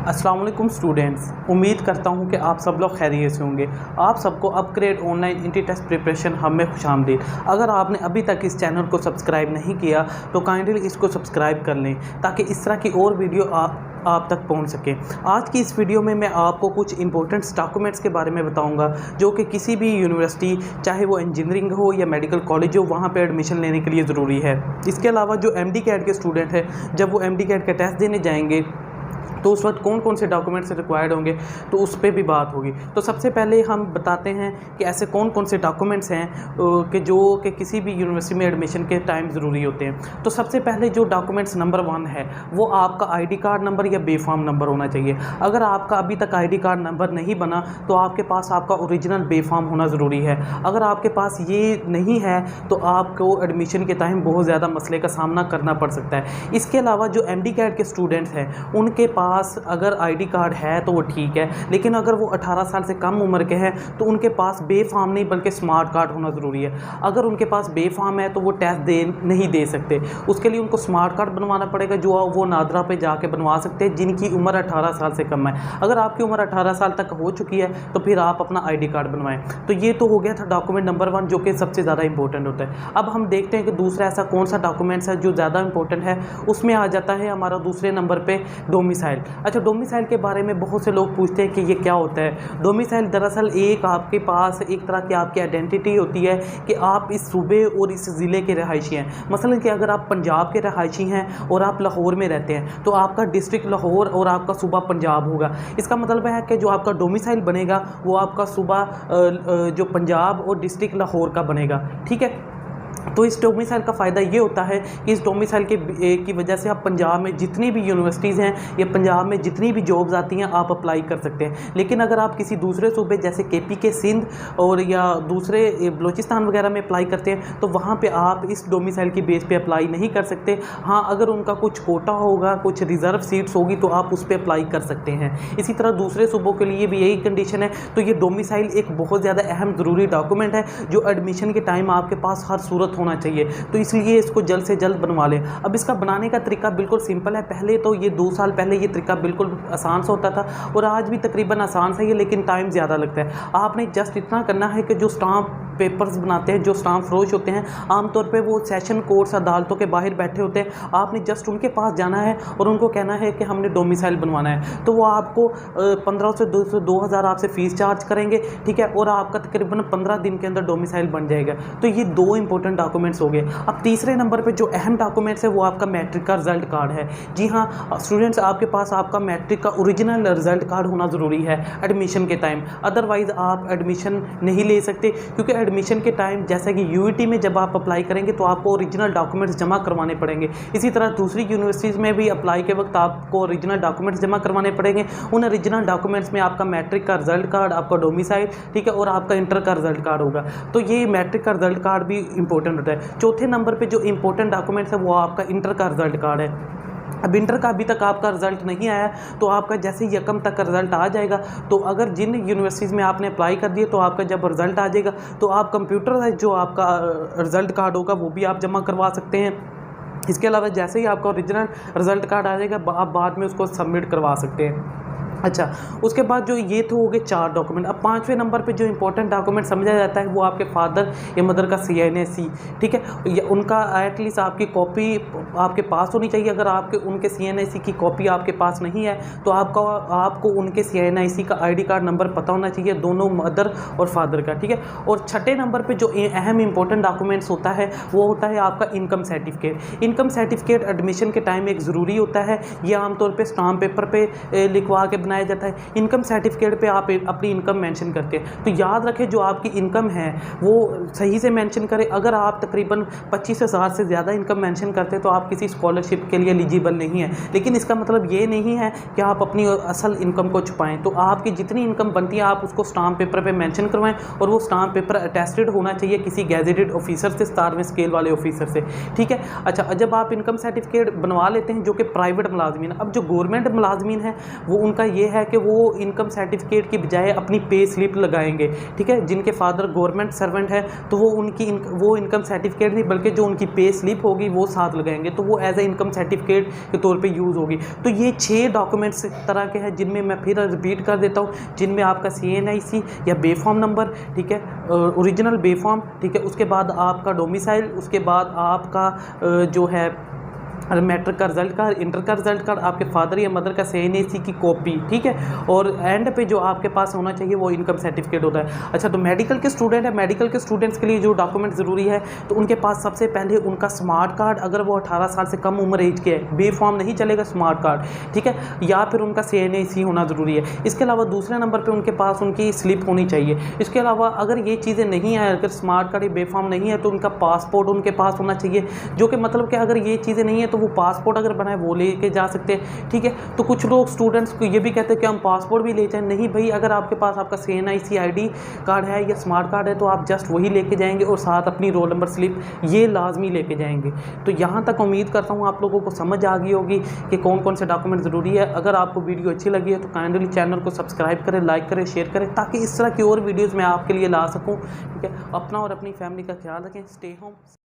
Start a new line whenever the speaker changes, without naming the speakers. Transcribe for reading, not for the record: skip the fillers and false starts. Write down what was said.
अस्सलाम वालेकुम स्टूडेंट्स, उम्मीद करता हूं कि आप सब लोग खैरियत से होंगे। आप सबको अपग्रेड ऑनलाइन इंटी टेस्ट प्रिपरेशन हम में खुशामदीद। अगर आपने अभी तक इस चैनल को सब्सक्राइब नहीं किया तो काइंडली इसको सब्सक्राइब कर लें ताकि इस तरह की और वीडियो आप तक पहुंच सके। आज की इस वीडियो में मैं आपको कुछ इंपॉर्टेंट डॉक्यूमेंट्स के बारे में बताऊंगा जो कि किसी भी यूनिवर्सिटी, चाहे वो इंजीनियरिंग हो या मेडिकल कॉलेज हो, वहाँ पे एडमिशन लेने के लिए ज़रूरी है। इसके अलावा जो एमडी कैट के स्टूडेंट हैं, जब वो एमडी कैट का टेस्ट देने जाएंगे तो उस वक्त कौन कौन से डॉक्यूमेंट्स रिक्वायर्ड होंगे, तो उस पर भी बात होगी। तो सबसे पहले हम बताते हैं कि ऐसे कौन कौन से डॉक्यूमेंट्स हैं कि किसी भी यूनिवर्सिटी में एडमिशन के टाइम ज़रूरी होते हैं। तो सबसे पहले जो डॉक्यूमेंट्स नंबर 1 है वो आपका आईडी कार्ड नंबर या बेफाम नंबर होना चाहिए। अगर आपका अभी तक आईडी कार्ड नंबर नहीं बना तो आपके पास आपका ओरिजिनल बेफाम होना ज़रूरी है। अगर आपके पास ये नहीं है तो आपको एडमिशन के टाइम बहुत ज़्यादा मसले का सामना करना पड़ सकता है। इसके अलावा जो एमडी कैट के स्टूडेंट्स हैं उनके पास अगर आईडी कार्ड है तो वो ठीक है, लेकिन अगर वो 18 साल से कम उम्र के हैं तो उनके पास बेफाम नहीं बल्कि स्मार्ट कार्ड होना ज़रूरी है। अगर उनके पास बेफाम है तो वो टेस्ट नहीं दे सकते, उसके लिए उनको स्मार्ट कार्ड बनवाना पड़ेगा जो वो नादरा पे जाके बनवा सकते हैं जिनकी उम्र 18 साल से कम है। अगर आपकी उम्र 18 साल तक हो चुकी है तो फिर आप अपना आईडी कार्ड बनवाएं। तो ये तो हो गया था डॉक्यूमेंट नंबर 1 जो कि सबसे ज़्यादा इंपॉर्टेंट होता है। अब हम देखते हैं कि दूसरा ऐसा कौन सा डॉक्यूमेंट्स है जो ज़्यादा इंपॉर्टेंट है। उसमें आ जाता है हमारा दूसरे नंबर पर डोमिसाइल। अच्छा, डोमिसाइल के बारे में बहुत से लोग पूछते हैं कि ये क्या होता है। डोमिसाइल दरअसल एक आपके पास एक तरह की आपकी आइडेंटिटी होती है कि आप इस सूबे और इस ज़िले के रहायशी हैं। मसलन कि अगर आप पंजाब के रहायशी हैं और आप लाहौर में रहते हैं तो आपका डिस्ट्रिक्ट लाहौर और आपका सूबा पंजाब होगा। इसका मतलब है कि जो आपका डोमिसाइल बनेगा वो आपका सूबा जो पंजाब और डिस्ट्रिक्ट लाहौर का बनेगा। ठीक है, तो इस डोमिसाइल का फ़ायदा ये होता है कि इस डोमिसाइल की वजह से आप पंजाब में जितनी भी यूनिवर्सिटीज़ हैं या पंजाब में जितनी भी जॉब्स आती हैं आप अप्लाई कर सकते हैं। लेकिन अगर आप किसी दूसरे सूबे जैसे केपी के सिंध और या दूसरे बलूचिस्तान वगैरह में अप्लाई करते हैं तो वहाँ पे आप इस डोमिसाइल की बेस पे अप्लाई नहीं कर सकते। हाँ, अगर उनका कुछ कोटा होगा, कुछ रिज़र्व सीट्स होगी तो आप उस पर अप्लाई कर सकते हैं। इसी तरह दूसरे सूबों के लिए भी यही कंडीशन है। तो ये डोमिसाइल एक बहुत ज़्यादा अहम ज़रूरी डॉक्यूमेंट है जो एडमिशन के टाइम आपके पास हर सूरत होना चाहिए। तो इसलिए इसको जल्द से जल्द बनवा लें। अब इसका बनाने का तरीका बिल्कुल सिंपल है। पहले तो ये 2 साल पहले ये तरीका बिल्कुल आसान सा होता था और आज भी तकरीबन आसान सा ही है, लेकिन टाइम ज़्यादा लगता है। आपने जस्ट इतना करना है कि जो स्टाम्प पेपर्स बनाते हैं, जो स्टाम्प फरोश होते हैं, आमतौर पे वो सेशन कोर्ट्स अदालतों के बाहर बैठे होते हैं। आपने जस्ट उनके पास जाना है और उनको कहना है कि हमने डोमिसाइल बनवाना है। तो वो आपको 1500 से 2000 आपसे फ़ीस चार्ज करेंगे। ठीक है, और आपका तकरीबन 15 दिन के अंदर डोमिसाइल बन जाएगा। तो ये 2 इंपॉर्टेंट डॉक्यूमेंट्स हो गए। अब तीसरे नंबर पे जो अहम डॉक्यूमेंट्स है वो आपका मैट्रिक का रिजल्ट कार्ड है। जी हाँ स्टूडेंट्स, आपके पास आपका मैट्रिक का ओरिजिनल रिजल्ट कार्ड होना ज़रूरी है एडमिशन के टाइम। अदरवाइज़ आप एडमिशन नहीं ले सकते, क्योंकि एडमिशन के टाइम जैसे कि यूईटी में जब आप अप्लाई करेंगे तो आपको ओरिजिनल डॉक्यूमेंट्स जमा करवाने पड़ेंगे। इसी तरह दूसरी यूनिवर्सिटीज़ में भी अप्लाई के वक्त आपको ओरिजिनल डॉक्यूमेंट्स जमा करवाने पड़ेंगे। उन ओरिजिनल डॉक्यूमेंट्स में आपका मैट्रिक का रिजल्ट कार्ड, आपका डोमिसाइल, ठीक है, और आपका इंटर का रिजल्ट कार्ड होगा। तो ये मैट्रिक का रिजल्ट कार्ड भी इंपॉर्टेंट होता है। चौथे नंबर पे जो इंपॉर्टेंट डॉक्यूमेंट्स है वो आपका इंटर का रिजल्ट कार्ड है। अब इंटर का अभी तक आपका रिजल्ट नहीं आया तो आपका जैसे ही यकम तक का रिजल्ट आ जाएगा, तो अगर जिन यूनिवर्सिटीज़ में आपने अप्लाई कर दिए तो आपका जब रिजल्ट आ जाएगा तो आप कंप्यूटर जो आपका रिजल्ट कार्ड होगा वो भी आप जमा करवा सकते हैं। इसके अलावा जैसे ही आपका ओरिजिनल रिजल्ट कार्ड आ जाएगा आप बाद में उसको सबमिट करवा सकते हैं। अच्छा, उसके बाद जो ये तो हो गए 4 डॉक्यूमेंट। अब 5वें नंबर पे जो इंपॉर्टेंट डॉक्यूमेंट समझा जाता है वो आपके फादर या मदर का CNAC, ठीक है, या उनका एटलीस्ट आपकी कॉपी आपके पास होनी चाहिए। अगर आपके उनके CNAC की कॉपी आपके पास नहीं है तो आपको उनके CNAC का आईडी कार्ड नंबर पता होना चाहिए, दोनों मदर और फादर का। ठीक है, और 6ठे नंबर पर जो अहम इंपॉर्टेंट डॉक्यूमेंट्स होता है वो होता है आपका income certificate. Income certificate admission के टाइम एक ज़रूरी होता है। ये आमतौर पर स्टाम्प पेपर पर लिखवा के बनाया जाता है। इनकम सर्टिफिकेट पे आप अपनी इनकम मेंशन करते हैं। तो याद रखें जो आपकी इनकम है वो सही से मेंशन करें। अगर आप तकरीबन 25,000 से ज़्यादा इनकम मेंशन करते हैं तो आप किसी स्कॉलरशिप के लिए एलिजिबल नहीं है। लेकिन इसका मतलब ये नहीं है कि आप अपनी असल इनकम को छुपाएं। तो आपकी जितनी इनकम बनती है आप उसको स्टाम्प पेपर पर मेंशन करवाएं और वो स्टाम्प पेपर अटेस्टेड होना चाहिए किसी गैजेटेड ऑफिसर से, 17वें स्केल वाले ऑफिसर से। ठीक है, अच्छा, जब आप इनकम सर्टिफिकेट बनवा लेते हैं जो कि प्राइवेट मुलाजमीन, अब जो गवर्नमेंट मुलाजमीन है वो उनका ये ये है कि वो इनकम सर्टिफिकेट की बजाय अपनी पे स्लिप लगाएंगे, ठीक है। जिनके फादर गवर्नमेंट सर्वेंट है तो वो वो इनकम सर्टिफिकेट नहीं बल्कि जो उनकी पे स्लिप होगी वो साथ लगाएंगे, तो वो एज ए इनकम सर्टिफिकेट के तौर पे यूज़ होगी। तो ये 6 डॉक्यूमेंट्स तरह के हैं जिनमें मैं फिर रिपीट कर देता हूँ, जिनमें आपका CNIC या बे फॉर्म नंबर, ठीक है, ओरिजिनल बे फॉर्म, ठीक है, उसके बाद आपका डोमिसाइल, उसके बाद आपका जो है मैट्रिक का रिजल्ट कार्ड, इंटर का रिजल्ट कार्ड, आपके फादर या मदर का CNAC की कॉपी, ठीक है, और एंड पे जो आपके पास होना चाहिए वो इनकम सर्टिफिकेट होता है। अच्छा, तो मेडिकल के स्टूडेंट है, मेडिकल के स्टूडेंट्स के लिए जो डॉक्यूमेंट ज़रूरी है तो उनके पास सबसे पहले उनका स्मार्ट कार्ड, अगर वो 18 साल से कम उम्र एज के है, बे फॉर्म नहीं चलेगा, स्मार्ट कार्ड, ठीक है, या फिर उनका CNAC होना ज़रूरी है। इसके अलावा दूसरे नंबर पर उनके पास उनकी स्लिप होनी चाहिए। इसके अलावा अगर ये चीज़ें नहीं है, अगर स्मार्ट कार्ड या बे फॉर्म नहीं है तो उनका पासपोर्ट उनके पास होना चाहिए, जो कि मतलब कि अगर ये चीज़ें नहीं है तो वो पासपोर्ट अगर बनाए वो लेके जा सकते हैं, ठीक है। तो कुछ लोग स्टूडेंट्स को ये भी कहते हैं कि हम पासपोर्ट भी ले जाएं, नहीं भाई, अगर आपके पास आपका CNIC ID कार्ड है या स्मार्ट कार्ड है तो आप जस्ट वही लेके जाएंगे और साथ अपनी रोल नंबर स्लिप ये लाजमी लेके जाएंगे। तो यहाँ तक उम्मीद करता हूँ आप लोगों को समझ आ गई होगी कि कौन कौन से डॉक्यूमेंट ज़रूरी है। अगर आपको वीडियो अच्छी लगी है तो काइंडली चैनल को सब्सक्राइब करें, लाइक करें, शेयर करें, ताकि इस तरह की और वीडियोज़ मैं आपके लिए ला सकूँ, ठीक है। अपना और अपनी फैमिली का ख्याल रखें। Stay home.